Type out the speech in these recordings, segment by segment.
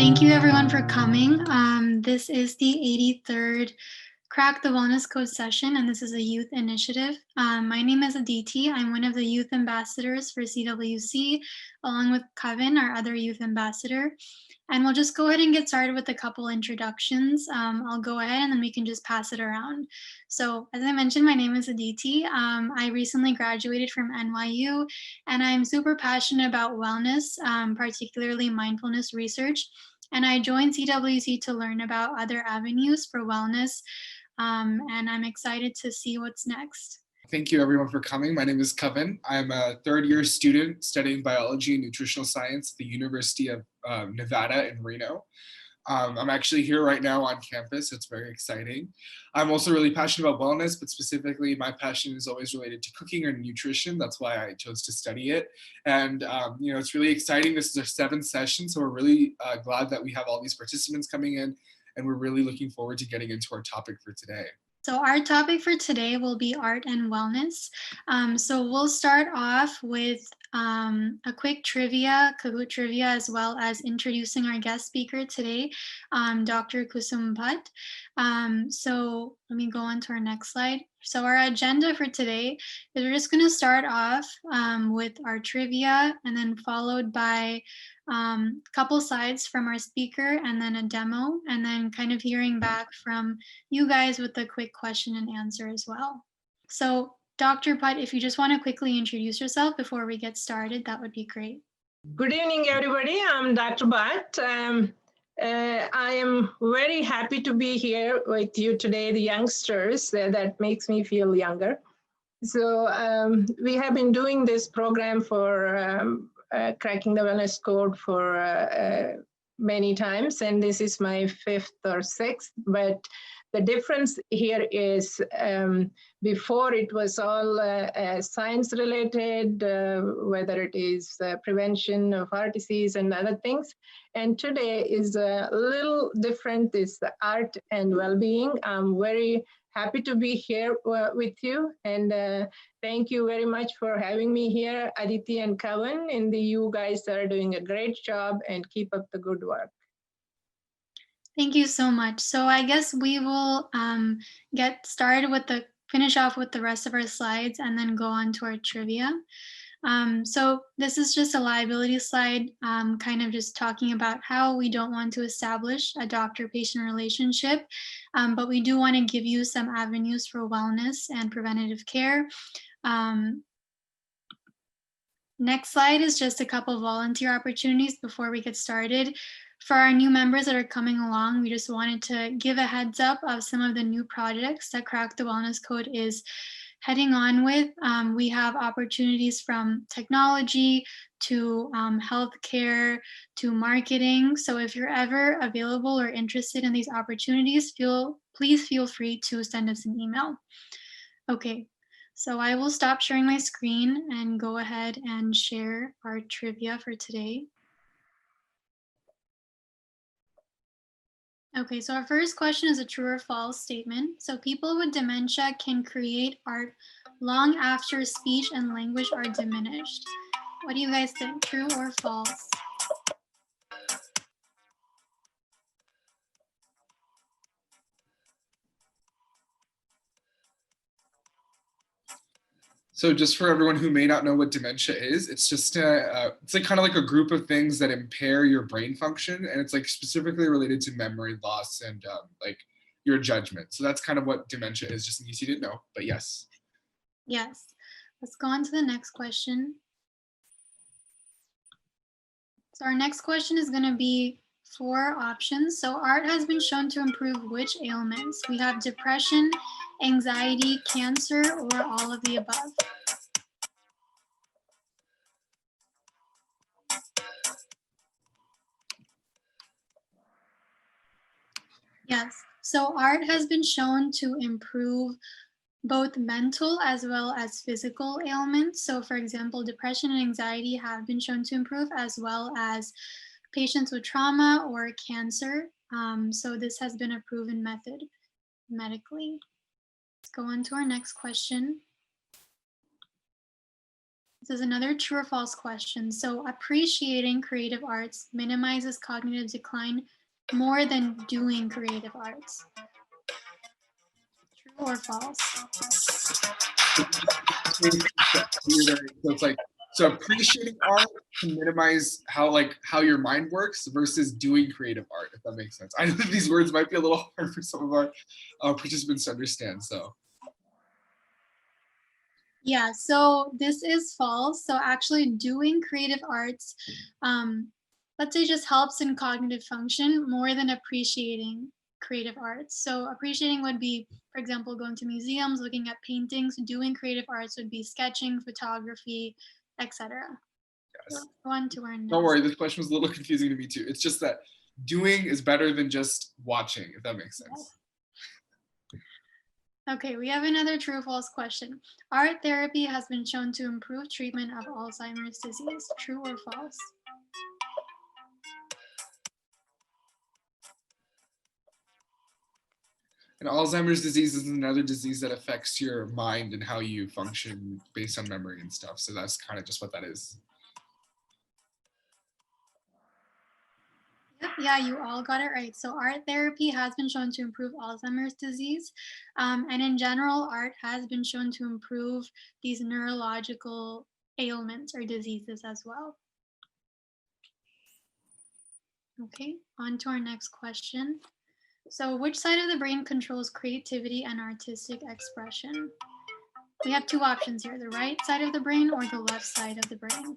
Thank you everyone for coming. This is the 83rd Crack the Wellness Code session, and this is a youth initiative. My name is Aditi. I'm one of the youth ambassadors for CWC, along with Kevin, our other youth ambassador. And we'll just go ahead and get started with a couple introductions. I'll go ahead and then we can just pass it around. So as I mentioned, my name is Aditi. I recently graduated from NYU, and I'm super passionate about wellness, particularly mindfulness research. And I joined CWC to learn about other avenues for wellness, and I'm excited to see what's next. Thank you everyone for coming. My name is Kevin. I'm a third-year student studying biology and nutritional science at the University of Nevada in Reno. I'm actually here right now on campus. It's very exciting. I'm also really passionate about wellness, but specifically my passion is always related to cooking or nutrition. That's why I chose to study it. And it's really exciting. This is our 7th session, so we're really glad that we have all these participants coming in, and we're really looking forward to getting into our topic for today. So our topic for today will be art and wellness. So we'll start off with a quick Kahoot trivia, as well as introducing our guest speaker today, Dr. Kusum Bhatt. So let me go on to our next slide. So our agenda for today is we're just going to start off with our trivia, and then followed by a couple slides from our speaker, and then a demo, and then kind of hearing back from you guys with a quick question and answer as well. So Dr. Bhatt, if you just want to quickly introduce yourself before we get started, that would be great. Good evening, everybody. I'm Dr. Bhatt. I am very happy to be here with you today, the youngsters. That makes me feel younger. So we have been doing this program for Cracking the Wellness Code for many times, and this is my 5th or 6th. But the difference here is before it was all science related, whether it is prevention of heart disease and other things. And today is a little different, is the art and well-being. I'm very happy to be here with you, and thank you very much for having me here, Aditi and Kevin. And you guys are doing a great job, and keep up the good work. Thank you so much. So I guess we will get started with finish off with the rest of our slides and then go on to our trivia. So this is just a liability slide, kind of just talking about how we don't want to establish a doctor-patient relationship, but we do want to give you some avenues for wellness and preventative care. Next slide is just a couple volunteer opportunities before we get started. For our new members that are coming along, we just wanted to give a heads up of some of the new projects that Crack the Wellness Code is heading on with. We have opportunities from technology to healthcare to marketing. So if you're ever available or interested in these opportunities, please feel free to send us an email. Okay, so I will stop sharing my screen and go ahead and share our trivia for today. Okay, so our first question is a true or false statement. So people with dementia can create art long after speech and language are diminished. What do you guys think, true or false? So just for everyone who may not know what dementia is, it's just it's like kind of like a group of things that impair your brain function, and it's like specifically related to memory loss and like your judgment. So that's kind of what dementia is, just in case you didn't know, but yes. Yes. Let's go on to the next question. So our next question is going to be 4 options. So art has been shown to improve which ailments? We have depression, anxiety, cancer, or all of the above. Yes, so art has been shown to improve both mental as well as physical ailments. So for example, depression and anxiety have been shown to improve, as well as patients with trauma or cancer. So this has been a proven method medically. Let's go on to our next question. This is another true or false question. So appreciating creative arts minimizes cognitive decline more than doing creative arts. True or false? So it's like, so appreciating art can minimize how your mind works versus doing creative art, if that makes sense. I know that these words might be a little hard for some of our participants to understand, so. Yeah, so this is false. So actually doing creative arts, let's say, just helps in cognitive function more than appreciating creative arts. So appreciating would be, for example, going to museums, looking at paintings. Doing creative arts would be sketching, photography, etc. Yes. So go on to our next. Don't worry, this question was a little confusing to me too. It's just that doing is better than just watching, if that makes sense. Okay, we have another true or false question. Art therapy has been shown to improve treatment of Alzheimer's disease. True or false? And Alzheimer's disease is another disease that affects your mind and how you function based on memory and stuff. So that's kind of just what that is. Yeah, you all got it right. So art therapy has been shown to improve Alzheimer's disease. And in general, art has been shown to improve these neurological ailments or diseases as well. Okay, on to our next question. So which side of the brain controls creativity and artistic expression? We have two options here, the right side of the brain or the left side of the brain.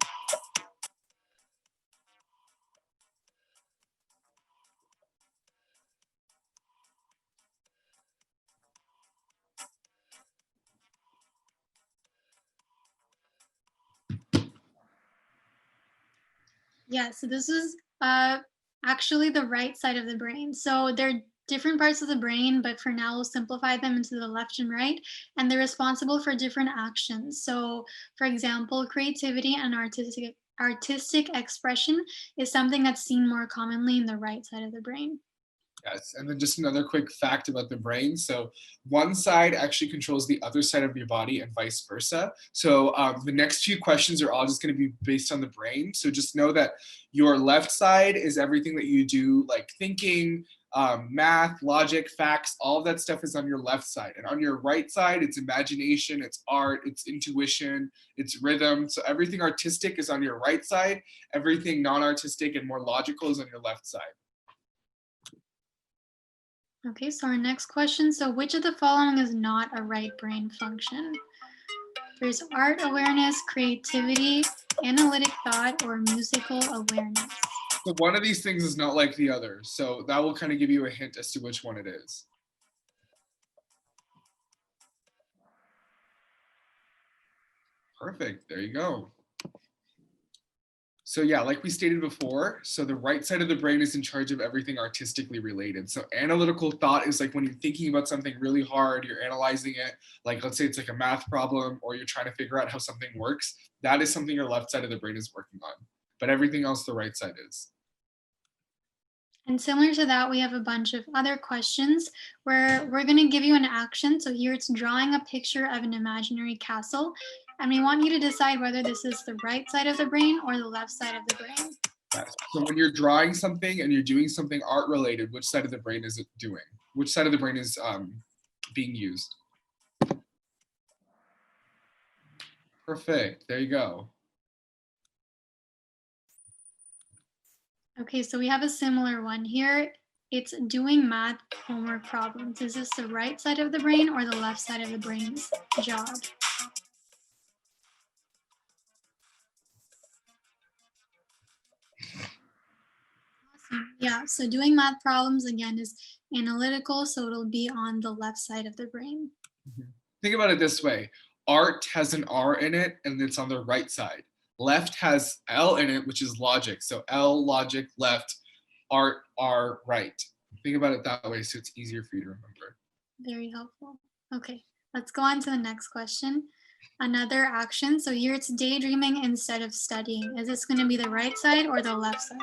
Yeah, so this is actually the right side of the brain. So they're different parts of the brain, but for now we'll simplify them into the left and right, and they're responsible for different actions. So for example, creativity and artistic expression is something that's seen more commonly in the right side of the brain. Yes, and then just another quick fact about the brain. So one side actually controls the other side of your body and vice versa. So the next few questions are all just going to be based on the brain. So just know that your left side is everything that you do, like thinking, math, logic, facts, all of that stuff is on your left side. And on your right side, it's imagination, it's art, it's intuition, it's rhythm. So everything artistic is on your right side. Everything non-artistic and more logical is on your left side. Okay, so our next question. So which of the following is not a right brain function? There's art awareness, creativity, analytic thought, or musical awareness. So one of these things is not like the other. So that will kind of give you a hint as to which one it is. Perfect, there you go. So yeah, like we stated before, so the right side of the brain is in charge of everything artistically related. So analytical thought is like when you're thinking about something really hard, you're analyzing it, like let's say it's like a math problem or you're trying to figure out how something works. That is something your left side of the brain is working on, but everything else the right side is. And similar to that, we have a bunch of other questions where we're going to give you an action. So here it's drawing a picture of an imaginary castle. And we want you to decide whether this is the right side of the brain or the left side of the brain. Yes. So when you're drawing something and you're doing something art related, which side of the brain is it doing? Which side of the brain is being used? Perfect, there you go. Okay, so we have a similar one here. It's doing math homework problems. Is this the right side of the brain or the left side of the brain's job? Awesome. Yeah, so doing math problems again is analytical, so it'll be on the left side of the brain. Think about it this way. Art has an R in it and it's on the right side. Left has L in it, which is logic. So L, logic, left, art, R, right. Think about it that way so it's easier for you to remember. Very helpful. Okay, let's go on to the next question. Another action. So here it's daydreaming instead of studying. Is this going to be the right side or the left side?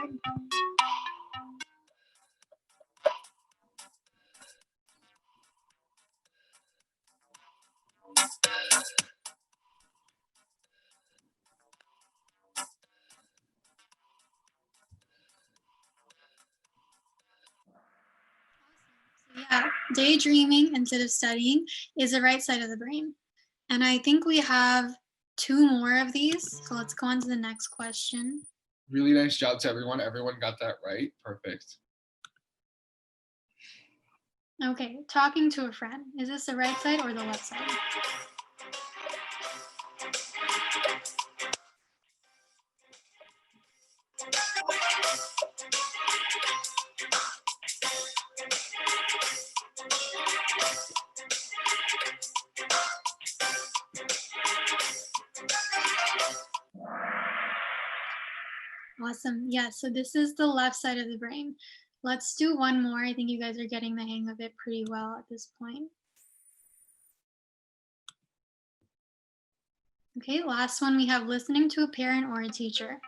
daydreaming instead of studying is the right side of the brain. And I think we have 2 more of these. So let's go on to the next question. Really nice job to everyone. Everyone got that right. Perfect. Okay, talking to a friend. Is this the right side or the left side? Awesome. Yeah, so this is the left side of the brain. Let's do one more. I think you guys are getting the hang of it pretty well at this point. Okay, last one, we have listening to a parent or a teacher.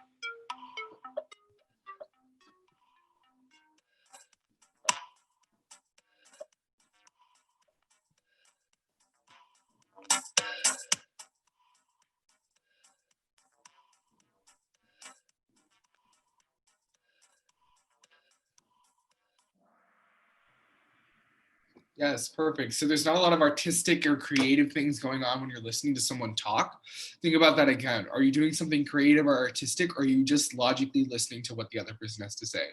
Yes, perfect. So there's not a lot of artistic or creative things going on when you're listening to someone talk. Think about that again. Are you doing something creative or artistic, or are you just logically listening to what the other person has to say?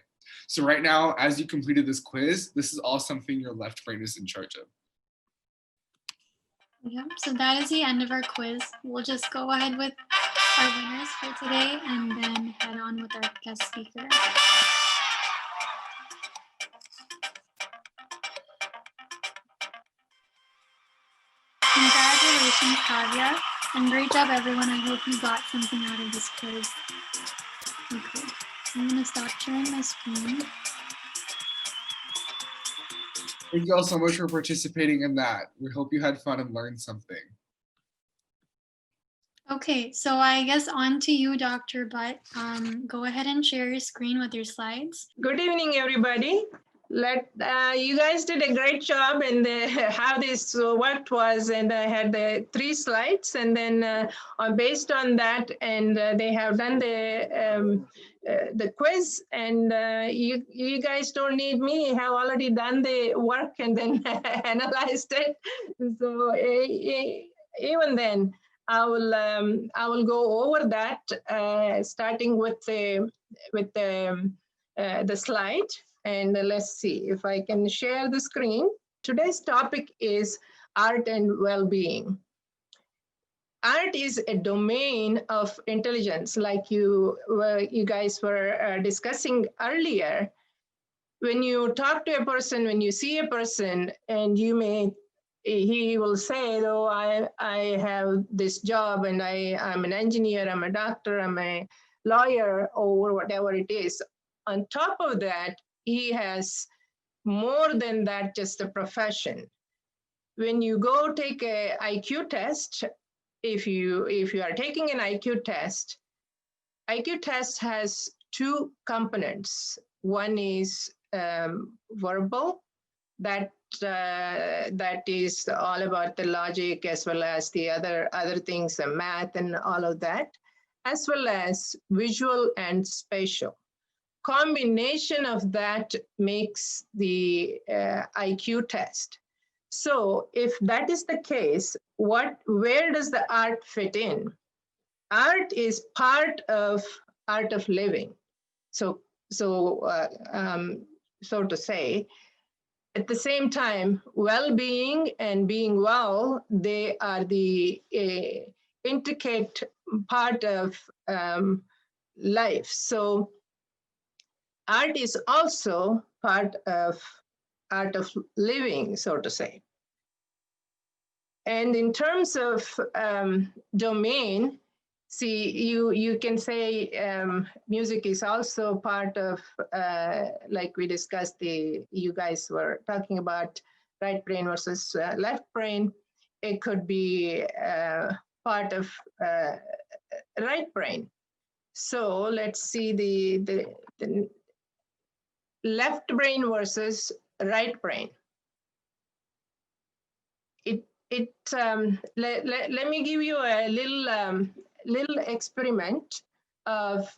So right now, as you completed this quiz, this is all something your left brain is in charge of. Yep, so that is the end of our quiz. We'll just go ahead with our winners for today and then head on with our guest speaker. Congratulations, Kavya, and great job, everyone. I hope you got something out of this quiz. Okay, I'm gonna stop sharing my screen. Thank you all so much for participating in that. We hope you had fun and learned something. Okay, so I guess on to you, Dr. Butt. Go ahead and share your screen with your slides. Good evening, everybody. You guys did a great job, and how this worked was, and I had the 3 slides, and then based on that, and they have done the quiz, and you guys don't need me. You have already done the work and then analyzed it. So even then, I will go over that, starting with the slide. And let's see if I can share the screen. Today's topic is art and well-being. Art is a domain of intelligence, like you guys were discussing earlier. When you talk to a person, when you see a person, and he will say, "Oh, I have this job, and I'm an engineer, I'm a doctor, I'm a lawyer," or whatever it is. On top of that, he has more than that, just a profession. When you go take a IQ test, if you are taking an IQ test has 2 components. One is verbal, that is all about the logic, as well as the other things, the math and all of that, as well as visual and spatial. Combination of that makes the IQ test. So if that is the case, where does the art fit in? Art is part of art of living. So to say, at the same time, well-being and being well, they are the intricate part of life. So art is also part of art of living, so to say. And in terms of domain, see, you can say music is also part of, like we discussed, you guys were talking about right brain versus left brain. It could be part of right brain. So let's see the left brain versus right brain. Let me give you a little experiment of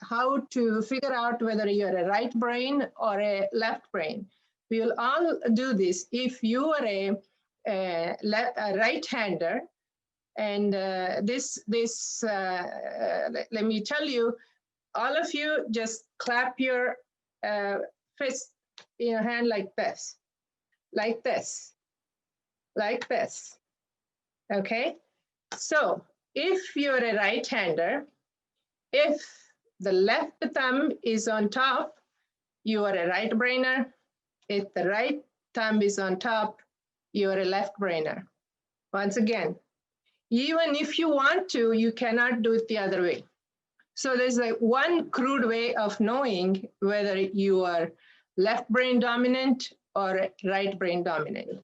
how to figure out whether you're a right brain or a left brain. We will all do this. If you are a right-hander, and let me tell you, all of you just clap your fist in your hand like this, like this, like this. Okay? So if you're a right-hander, if the left thumb is on top, you are a right brainer. If the right thumb is on top, you are a left brainer. Once again, even if you want to, you cannot do it the other way. So there's like one crude way of knowing whether you are left brain dominant or right brain dominant.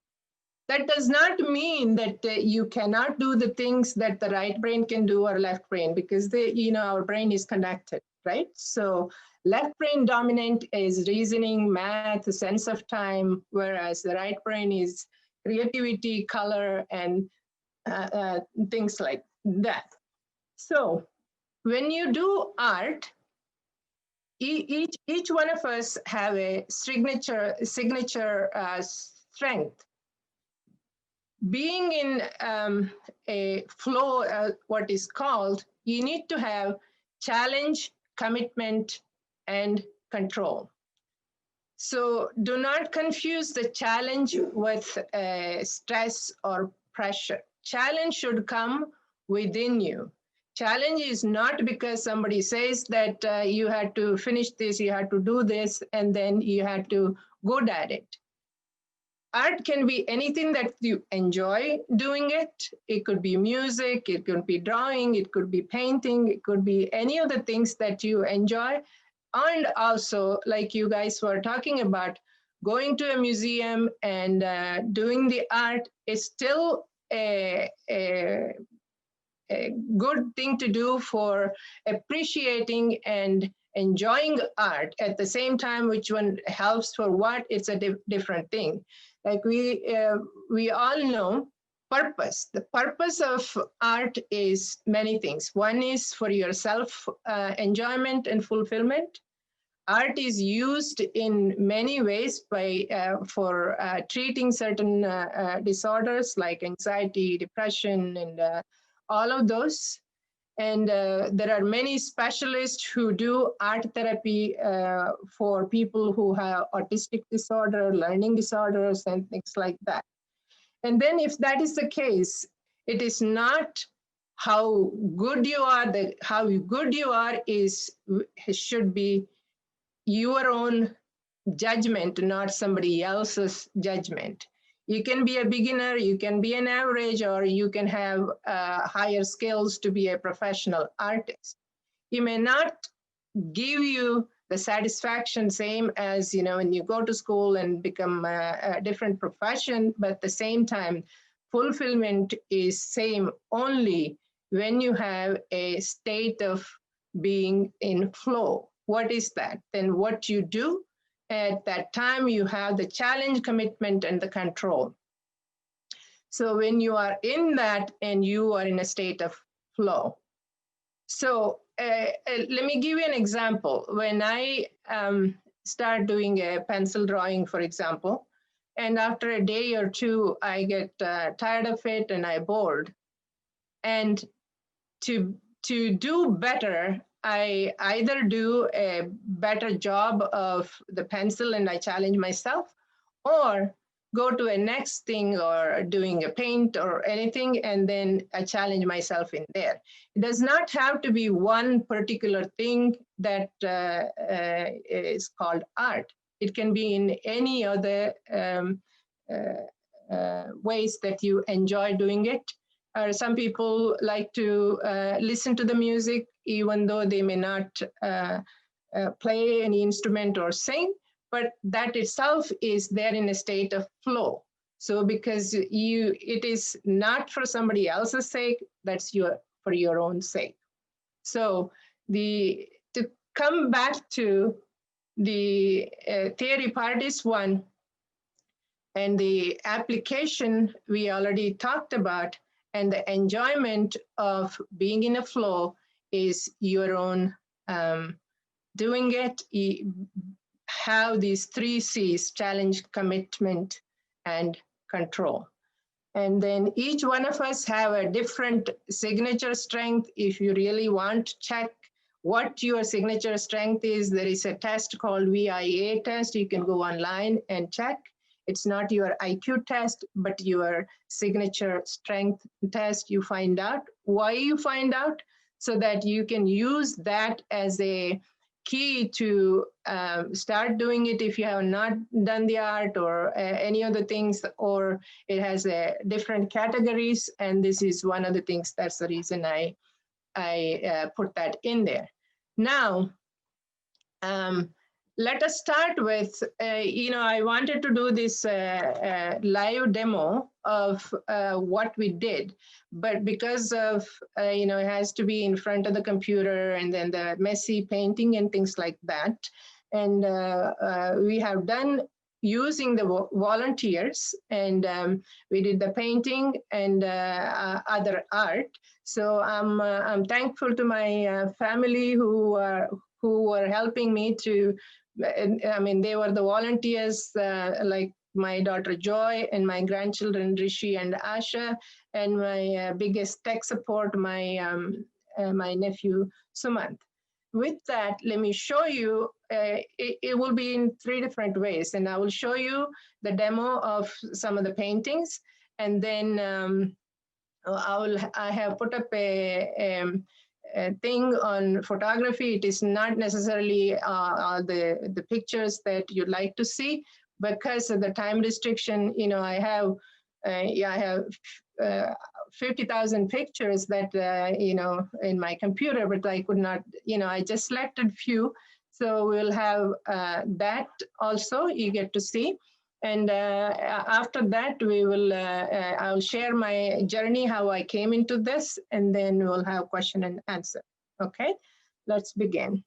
That does not mean that you cannot do the things that the right brain can do or left brain, because our brain is connected, right? So left brain dominant is reasoning, math, sense of time, whereas the right brain is creativity, color, and things like that. So when you do art, each one of us have a signature strength. Being in a flow, what is called, you need to have challenge, commitment, and control. So do not confuse the challenge with stress or pressure. Challenge should come within you. Challenge is not because somebody says that you had to finish this, you had to do this, and then you had to good at it. Art can be anything that you enjoy doing it. It could be music, it could be drawing, it could be painting, it could be any of the things that you enjoy. And also, like you guys were talking about, going to a museum and doing the art is still a good thing to do for appreciating and enjoying art at the same time. Which one helps for what? It's a different thing. Like we all know purpose. The purpose of art is many things. One is for your self enjoyment and fulfillment. Art is used in many ways for treating certain disorders like anxiety, depression, and all of those. And there are many specialists who do art therapy for people who have autistic disorder, learning disorders, and things like that. And then if that is the case, it is not how good you are, how good you are should be your own judgment, not somebody else's judgment. You can be a beginner, you can be an average, or you can have higher skills to be a professional artist. It may not give you the satisfaction same as when you go to school and become a different profession, but at the same time, fulfillment is same only when you have a state of being in flow. What is that? Then what you do at that time, you have the challenge, commitment, and the control. So when you are in that and you are in a state of flow. So let me give you an example. When I start doing a pencil drawing, for example, and after a day or two, I get tired of it and I bored. And to do better, I either do a better job of the pencil and I challenge myself, or go to a next thing or doing a paint or anything, and then I challenge myself in there. It does not have to be one particular thing that is called art. It can be in any other ways that you enjoy doing it. Some people like to listen to the music, even though they may not play any instrument or sing, but that itself is there in a state of flow. So because it is not for somebody else's sake, that's for your own sake. So to come back to the theory part is one, and the application we already talked about, and the enjoyment of being in a flow is your own doing it, have these 3 C's: challenge, commitment, and control. And then each one of us have a different signature strength. If you really want to check what your signature strength is, there is a test called VIA test. You can go online and check. It's not your IQ test, but your signature strength test. You find out why you find out, so that you can use that as a key to start doing it if you have not done the art or any other things, or it has different categories. And this is one of the things, that's the reason I put that in there. Now, let us start with, I wanted to do this live demo of what we did, but because of, it has to be in front of the computer and then the messy painting and things like that. And we have done using the volunteers, and we did the painting and other art. So I'm thankful to my family who were helping me to, they were the volunteers, like my daughter Joy and my grandchildren Rishi and Asha, and my biggest tech support, my nephew Sumant. With that, let me show you, it will be in 3 different ways, and I will show you the demo of some of the paintings, and then I have put up a thing on photography. It is not necessarily the pictures that you'd like to see, because of the time restriction. I have 50,000 pictures that in my computer, but I could not. I just selected few, so we'll have that also. You get to see. And after that, I'll share my journey, how I came into this, and then we'll have question and answer. Okay, let's begin.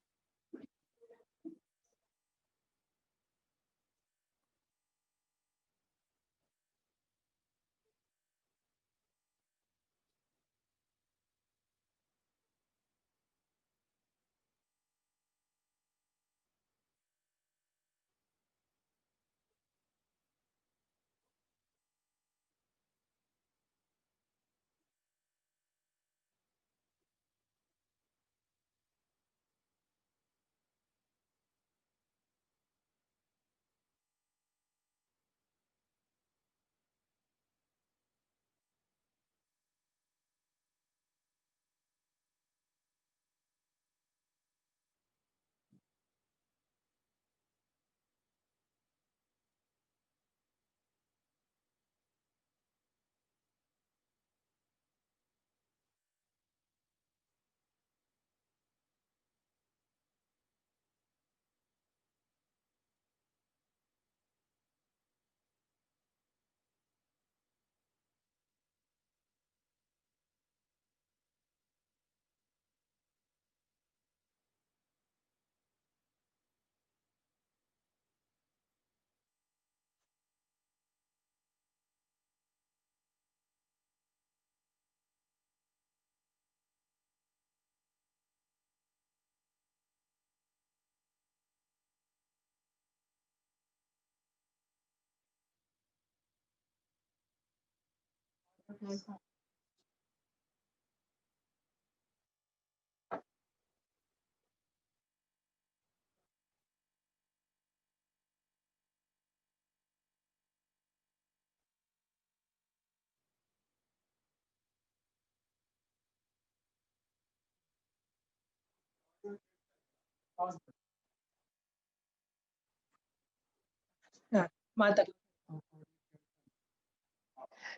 Mata.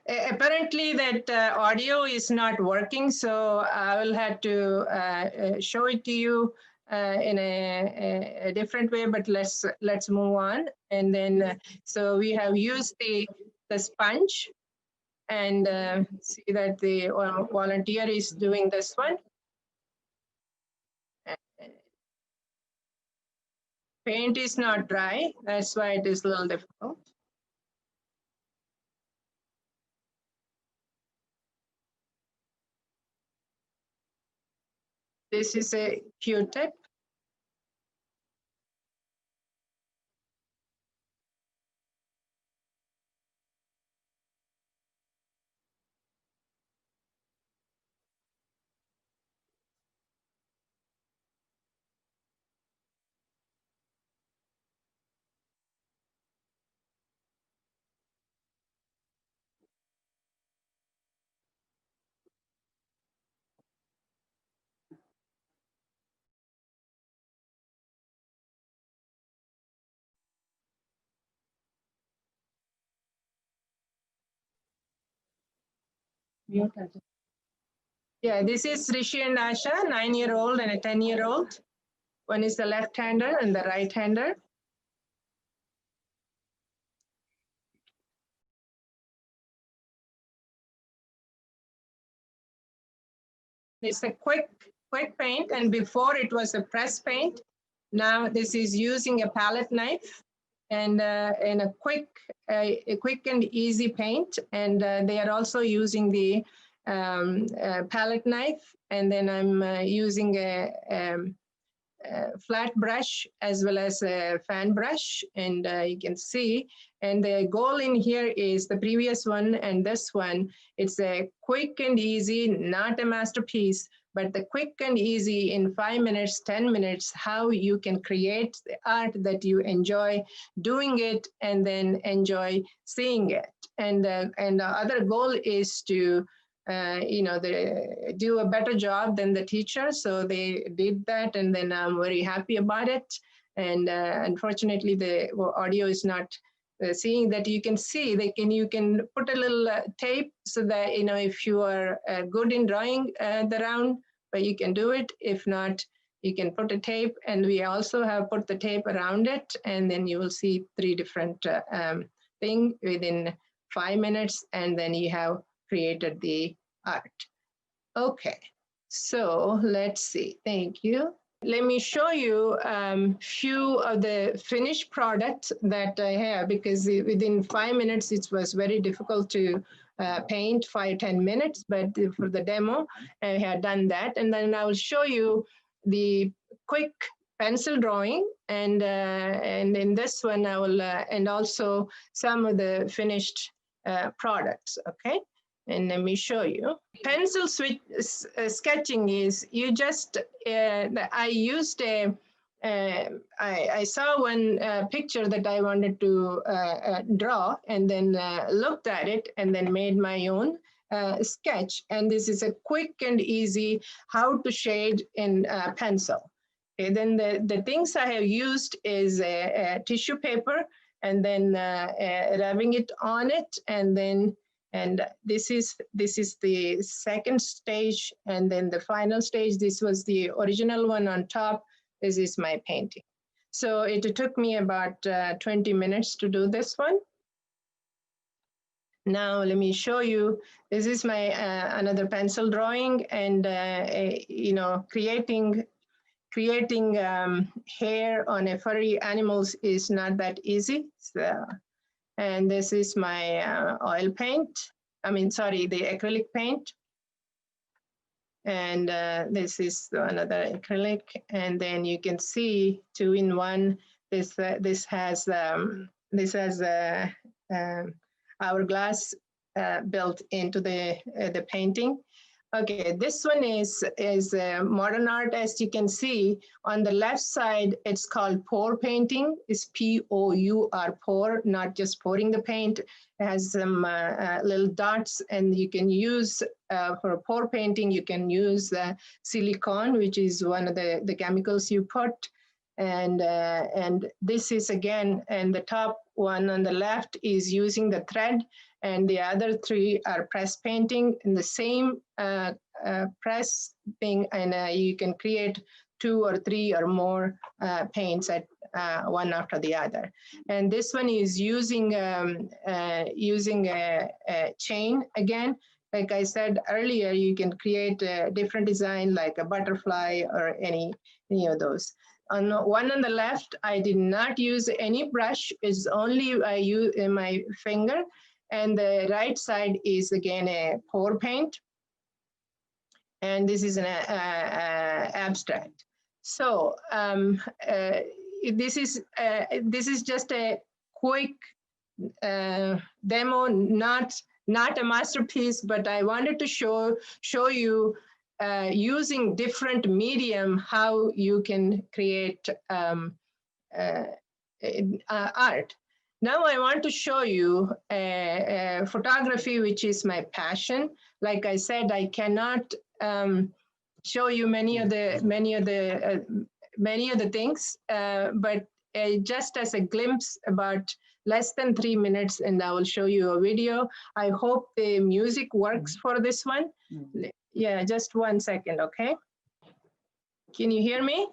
Apparently that audio is not working, so I will have to show it to you in a different way, but let's move on. And then, so we have used the sponge, and see that the volunteer is doing this one. Paint is not dry, that's why it is a little difficult. This is a Q-tip. Yeah, this is Rishi and Asha, 9-year-old and a 10-year-old. One is the left-hander and the right-hander. It's a quick paint, and before it was a press paint. Now this is using a palette knife and in a quick and easy paint. And they are also using the palette knife. And then I'm using a flat brush as well as a fan brush, and you can see. And the goal in here is the previous one and this one. It's a quick and easy, not a masterpiece, but the quick and easy in 5 minutes, 10 minutes, how you can create the art that you enjoy doing it and then enjoy seeing it. And the other goal is to do a better job than the teacher. So they did that, and then I'm very happy about it. And unfortunately, the audio is not seeing that. You can see you can put a little tape so that if you are good in drawing the round, but you can do it. If not, you can put a tape, and we also have put the tape around it, and then you will see 3 different things within 5 minutes, and then you have created the art. Okay, so let's see. Thank you. Let me show you few of the finished products that I have, because within 5 minutes it was very difficult to paint 5-10 minutes, but for the demo I had done that. And then I will show you the quick pencil drawing, and in this one I will and also some of the finished products. Okay, and let me show you. Pencil sketching is you just I used a I saw one picture that I wanted to draw, and then looked at it and then made my own sketch. And this is a quick and easy how to shade in pencil. Okay, then the things I have used is a tissue paper, and then rubbing it on it, and then this is the second stage, and then the final stage. This was the original one on top. This is my painting. So it took me about 20 minutes to do this one. Now let me show you. This is my another pencil drawing, and creating hair on a furry animals is not that easy. So, and this is my oil paint. The acrylic paint. And this is another acrylic. And then you can see 2-in-1. This has hourglass built into the painting. Okay, this one is modern art. As you can see on the left side, it's called pour painting. It's P-O-U-R, pour, not just pouring the paint. It has some little dots, and you can use for pour painting, you can use silicone, which is one of the chemicals you put. And this is again, and the top one on the left is using the thread, and the other 3 are press painting in the same press thing, and you can create 2 or 3 or more paints at one after the other. And this one is using a chain again. Like I said earlier, you can create a different design like a butterfly or any of those. On one on the left, I did not use any brush. It's only I use my finger. And the right side is again a pour paint. And this is an abstract. So this is just a quick demo, not a masterpiece, but I wanted to show you using different medium how you can create art. Now I want to show you photography, which is my passion. Like I said, I cannot show you many of the things, but just as a glimpse about less than 3 minutes, and I will show you a video. I hope the music works for this one. Yeah, just 1 second, okay? Can you hear me?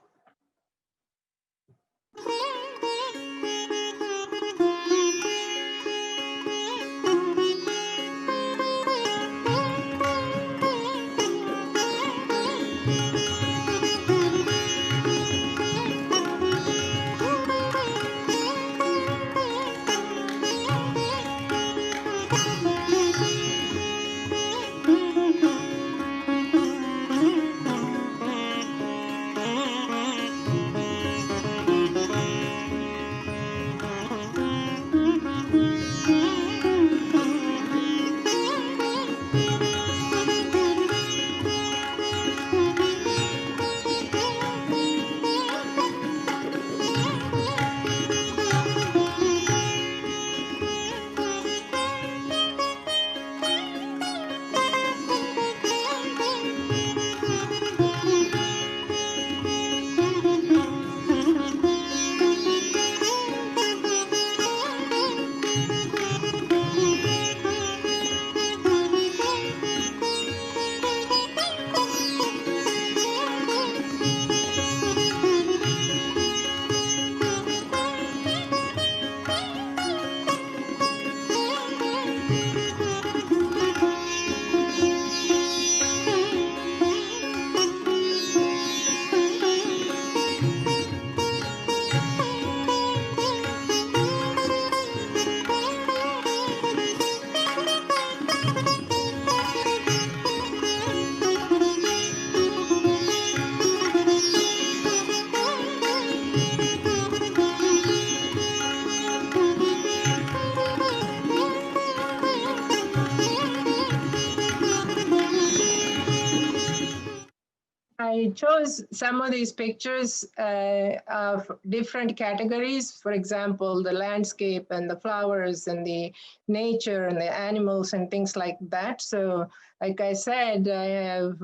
I chose some of these pictures of different categories. For example, the landscape and the flowers and the nature and the animals and things like that. So like I said, I have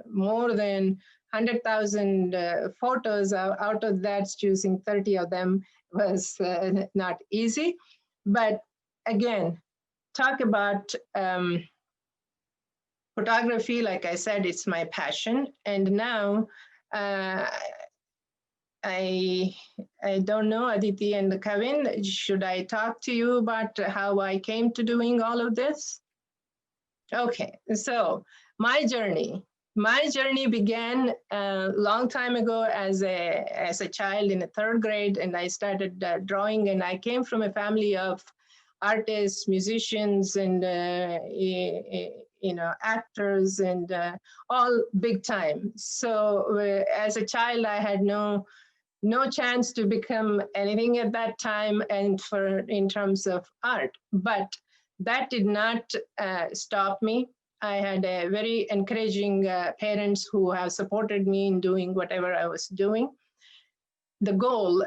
more than 100,000 photos. Out of that, choosing 30 of them was not easy. But again, talk about photography. Like I said, it's my passion. And now I don't know, Aditi and Kevin, should I talk to you about how I came to doing all of this? Okay, so my journey began a long time ago as a child in the 3rd grade, and I started drawing, and I came from a family of artists, musicians, and actors, and all big time. So as a child, I had no chance to become anything at that time, and in terms of art. But that did not stop me. I had a very encouraging parents who have supported me in doing whatever I was doing.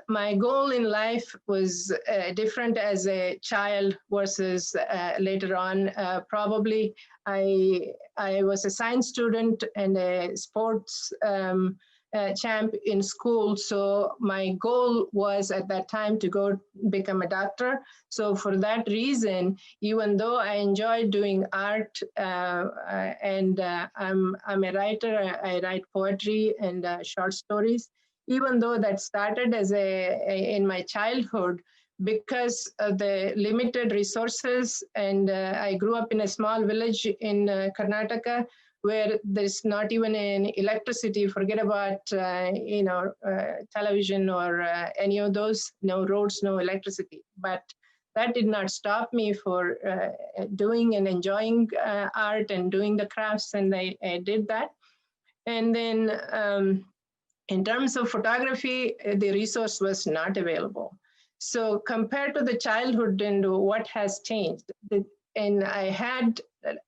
My goal in life was different as a child versus later on. Probably I was a science student and a sports champ in school. So my goal was at that time to go become a doctor. So for that reason, even though I enjoyed doing art and I'm a writer, I write poetry and short stories. Even though that started as in my childhood, because of the limited resources, and I grew up in a small village in Karnataka, where there's not even an electricity, forget about television or any of those, no roads, no electricity. But that did not stop me for doing and enjoying art and doing the crafts, and I did that. And then in terms of photography, the resource was not available. So compared to the childhood and what has changed, and I had,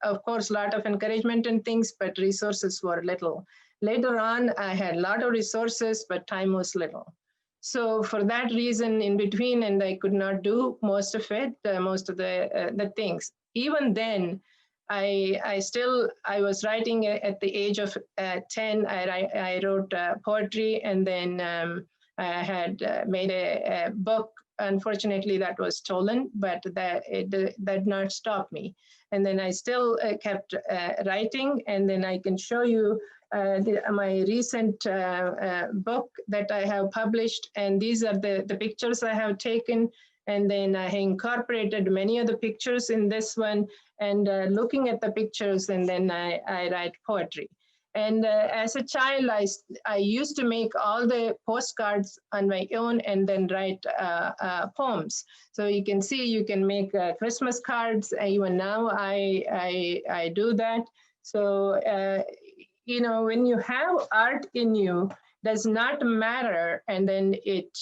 of course, a lot of encouragement and things, but resources were little. Later on, I had a lot of resources, but time was little. So for that reason, in between, and I could not do most of it, most of the things. Even then, I was writing at the age of 10. I wrote poetry, and then I had made a book unfortunately, that was stolen, but it did not stop me. And then I still kept writing, and then I can show you my recent book that I have published, and these are the pictures I have taken, and then I incorporated many of the pictures in this one, and looking at the pictures, and then I write poetry. And as a child, I used to make all the postcards on my own and then write poems. So you can see, you can make Christmas cards. Even now, I do that. So, you know, when you have art in you, does not matter, and then it,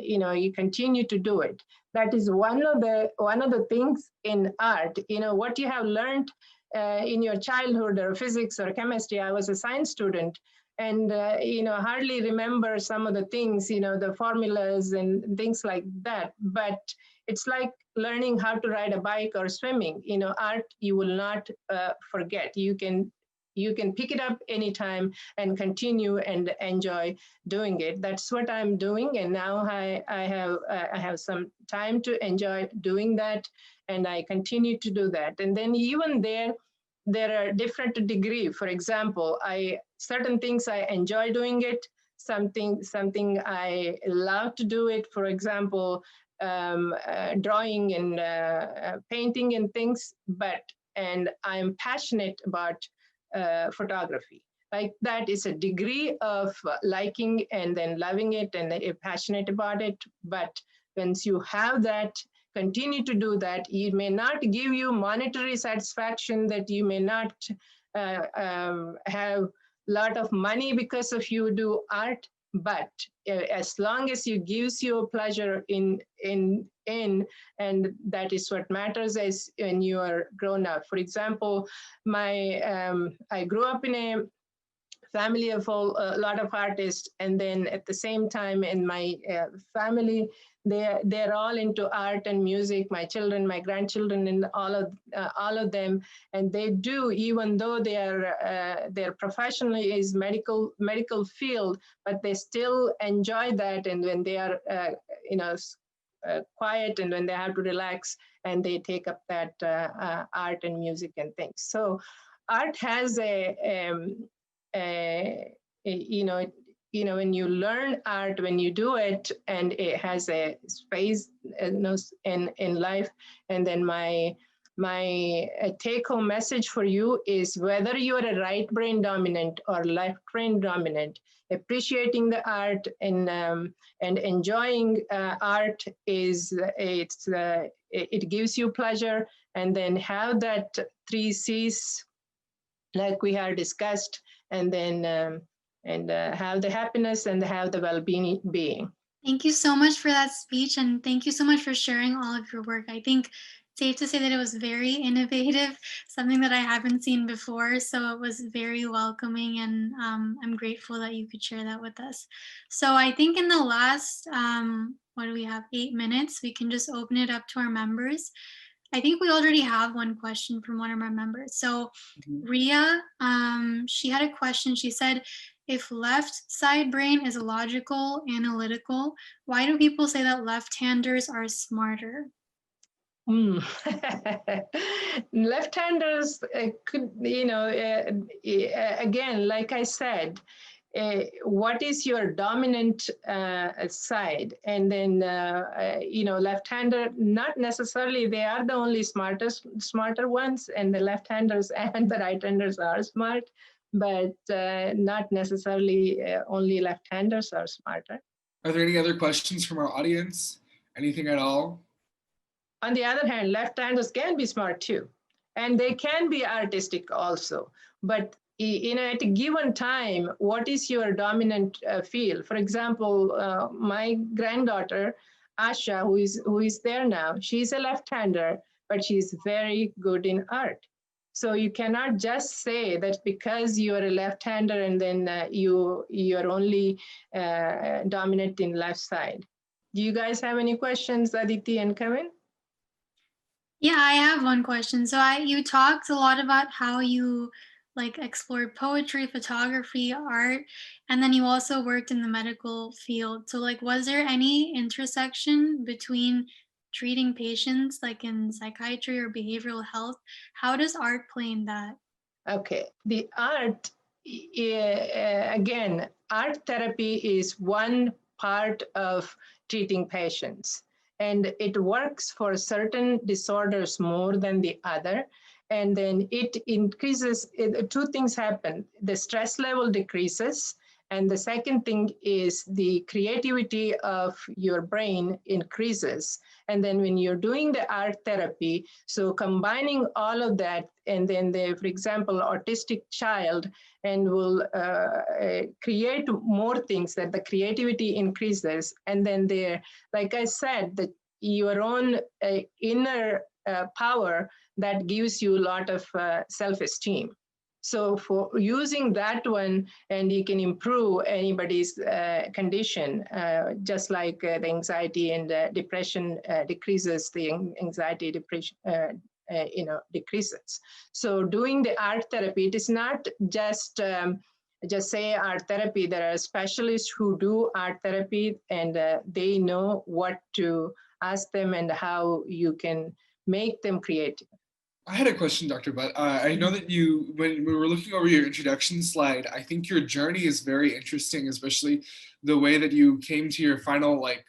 you know, you continue to do it. That is one of the things in art. You know, what you have learned in your childhood, or physics or chemistry. I was a science student, and you know, hardly remember some of the things, you know, the formulas and things like that. But it's like learning how to ride a bike or swimming. You know, art you will not forget. You can pick it up anytime and continue and enjoy doing it. That's what I'm doing, and now I have some time to enjoy doing that, and I continue to do that. And then even there are different degrees. For example, certain things I enjoy doing it, something I love to do it. For example, drawing and painting and things, and I'm passionate about photography. Like, that is a degree of liking and then loving it and then passionate about it. But once you have that, continue to do that. It may not give you monetary satisfaction, that you may not have a lot of money because of you do art, but as long as it gives you a pleasure in, and that is what matters as when you are grown up. For example, I grew up in a family of a lot of artists, and then at the same time in my family, they're all into art and music. My children, my grandchildren, and all of them, and they do, even though their professionally is medical field, but they still enjoy that. And when they are you know, quiet, and when they have to relax, and they take up that art and music and things. So art has you know, when you learn art, when you do it, and it has a space in life. And then my take-home message for you is, whether you're a right brain dominant or left brain dominant, appreciating the art and enjoying art it gives you pleasure. And then have that 3 C's, like we have discussed, and then have the happiness and have the well-being. Thank you so much for that speech, and thank you so much for sharing all of your work. I think it's safe to say that it was very innovative, something that I haven't seen before, so it was very welcoming, and I'm grateful that you could share that with us. So I think in the last, what do we have, 8 minutes, we can just open it up to our members. I think we already have one question from one of our members. So Ria, she had a question. She said, if left side brain is logical, analytical, why do people say that left-handers are smarter? Left-handers could, you know, again, like I said, what is your dominant side? And then, you know, left-hander, not necessarily they are the only smarter ones, and the left-handers and the right-handers are smart, but not necessarily only left-handers are smarter. Are there any other questions from our audience? Anything at all? On the other hand, left-handers can be smart too, and they can be artistic also. But you know, at a given time, what is your dominant field? For example, my granddaughter, Asha, who is there now, she's a left-hander, but she's very good in art. So you cannot just say that because you are a left-hander and then you're only dominant in left side. Do you guys have any questions, Aditi and Kevin? Yeah, I have one question. So you talked a lot about how you like explored poetry, photography, art, and then you also worked in the medical field. So like was there any intersection between treating patients like in psychiatry or behavioral health? How does art play in that? Okay, the art, again, art therapy is one part of treating patients, and it works for certain disorders more than the other. And then it increases, two things happen. The stress level decreases, and the second thing is the creativity of your brain increases. And then when you're doing the art therapy, so combining all of that, and then the, for example, autistic child, and will create more things, that the creativity increases. And then there, like I said, that your own inner power that gives you a lot of self-esteem. So for using that one, and you can improve anybody's condition, just like the anxiety and depression decreases, the anxiety, depression, decreases. So doing the art therapy, it is not just say art therapy. There are specialists who do art therapy, and they know what to ask them and how you can make them creative. I had a question, Dr. Butt. I know that you, when we were looking over your introduction slide, I think your journey is very interesting, especially the way that you came to your final, like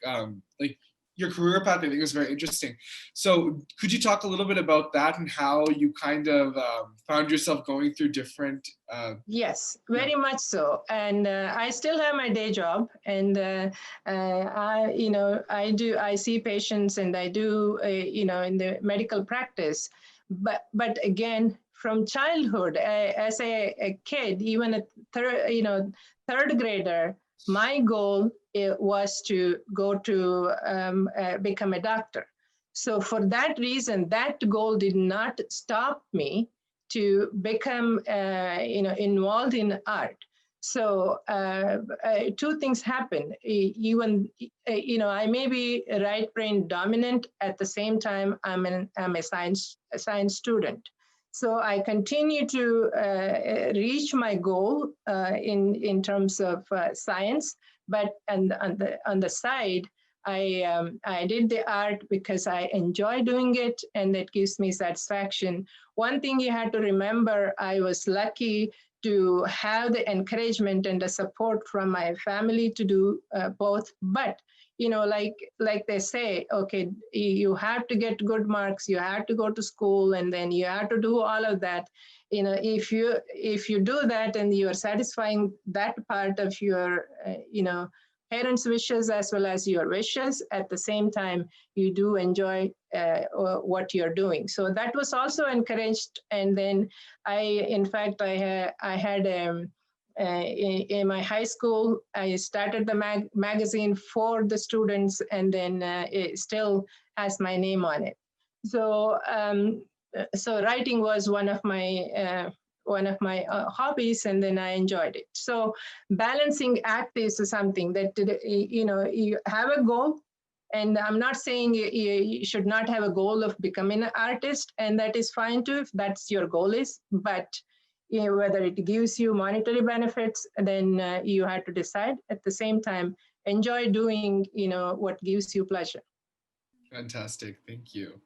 your career path. I think is very interesting. So could you talk a little bit about that and how you kind of found yourself going through different? Yes, very much so. And I still have my day job, and I see patients, and I do, in the medical practice. But again, from childhood, as a kid, even a third grader, my goal was to go to become a doctor. So for that reason, that goal did not stop me to become involved in art. So two things happen. Even I may be right brain dominant. At the same time, I'm a science student. So I continue to reach my goal in terms of science, but on the side, I did the art because I enjoy doing it, and it gives me satisfaction. One thing you had to remember, I was lucky to have the encouragement and the support from my family to do both. But like they say, okay, you have to get good marks, you have to go to school, and then you have to do all of that. If you do that and you're satisfying that part of your parents' wishes as well as your wishes, at the same time, you do enjoy what you're doing. So that was also encouraged. And then in my high school, I started the magazine for the students, and then it still has my name on it. So writing was one of my hobbies, and then I enjoyed it. So balancing act is something that, you have a goal, and I'm not saying you should not have a goal of becoming an artist, and that is fine too, if that's your goal is, but whether it gives you monetary benefits, then you have to decide. At the same time, enjoy doing, what gives you pleasure. Fantastic, thank you.